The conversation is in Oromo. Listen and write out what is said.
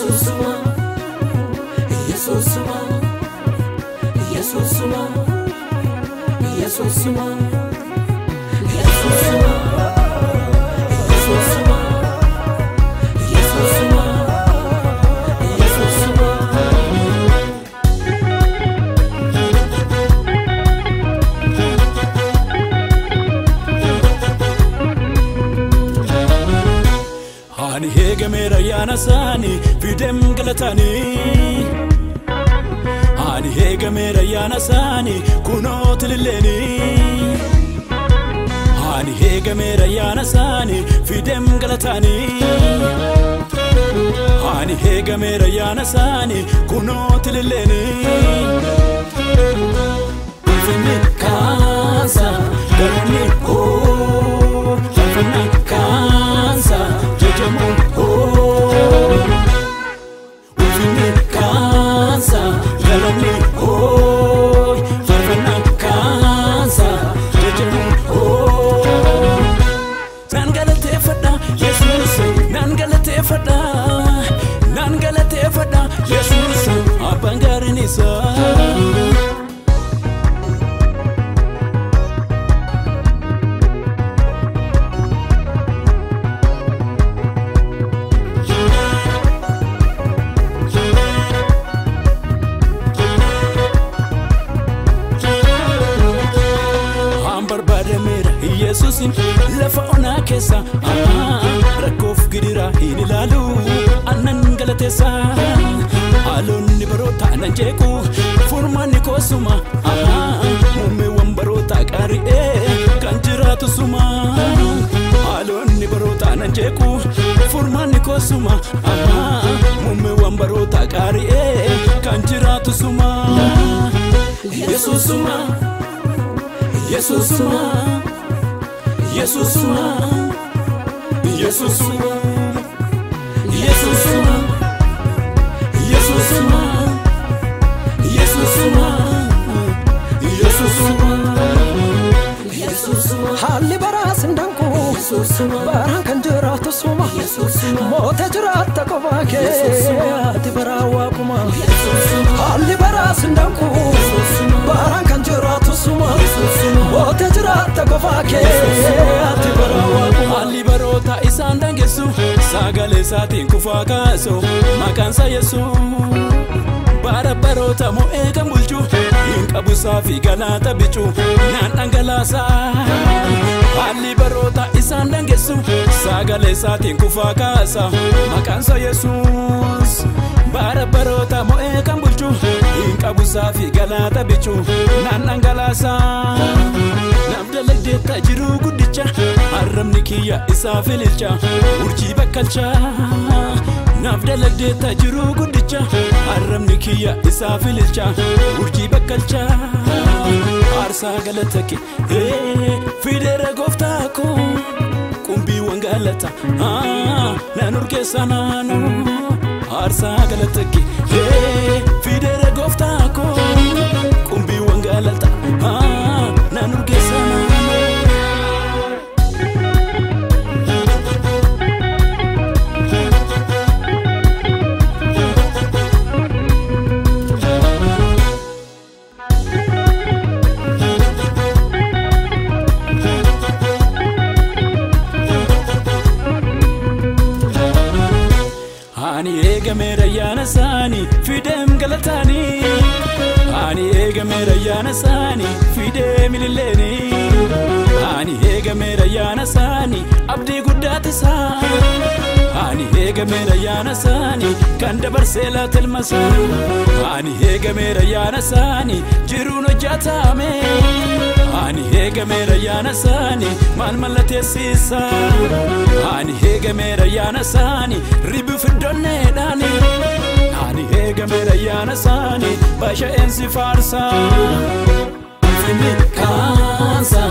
Yesusuma, Yesusuma, Yesusuma, Yesusuma, Yesusuma, Yesusuma, Yesusuma, Yesusuma. Ani hega mera yana sani fidem galatani. Ani hega mera yana sani kunot lileni. Ani hega mera yana sani fidem galatani. Ani hega mera yana sani kunot lileni. Fini kansa garani oh, fini kansa jejamu oh. Fini kansa garani oh, fini kansa jejamu oh. Nangalate fada Jesus, nangalate fada, nangalate fada Jesus, abangarinisa. Yesusin lafa ona kesa rakof gidira hinilalu annan galatesa alonni barota nanjeku furmani kosuma mume wambarota qari kanjiratu suma alonni barota nanjeku furmani kosuma mume wambarota qari kanjiratu suma Yesusuma Yesusuma Yesusuma, Yesusuma, Yesusuma, Yesusuma, Yesusuma, Yesusuma, Yesusuma. Halli baras ndanku, baran kanjiratu suma, mote jirata kovake, ati barawa kuma. Halli baras ndanku, baran kanjiratu suma, mote jirata kovake, ati barawa kuma. Halli barota isan dangesu, sagale sati kufakaso, makansa Yesu. Bara barota mo eka mulchu, inkabu safi galata bichu, nan angalasa. Halli barota isan dangesu, sagale sati kufakasa, makansa Jesus. Bara barota mo eka mulchu, inkabu safi galata bichu, nan angalasa. Namdalagde tajiru gudicha, arramni kiyya isa fililcha, urji bakkalcha. Namdalagde tajiru gudicha, arramni kiyya isa fililcha, urji bakkalcha. Arsa galatake, fidera goftako, kumbi wangalata, nanurke sanano. Arsa galatake, fidera goftako, kumbi wangalata, nanurke sanano. Ani ega mera yana sani fidem galatani. Ani ega mera yana sani fidem lileni. Ani ega mera yana sani abdi guddati sa. Ani ega mera yana sani kanda barsela telmasa. Ani ega mera yana sani jiruno jatame. Ani ega mera yana sani malmalate sisa. Ani ega mera yana sani ribu fidonne dani. Ani ega mera yana sani basha ensi farsa. Fini kansa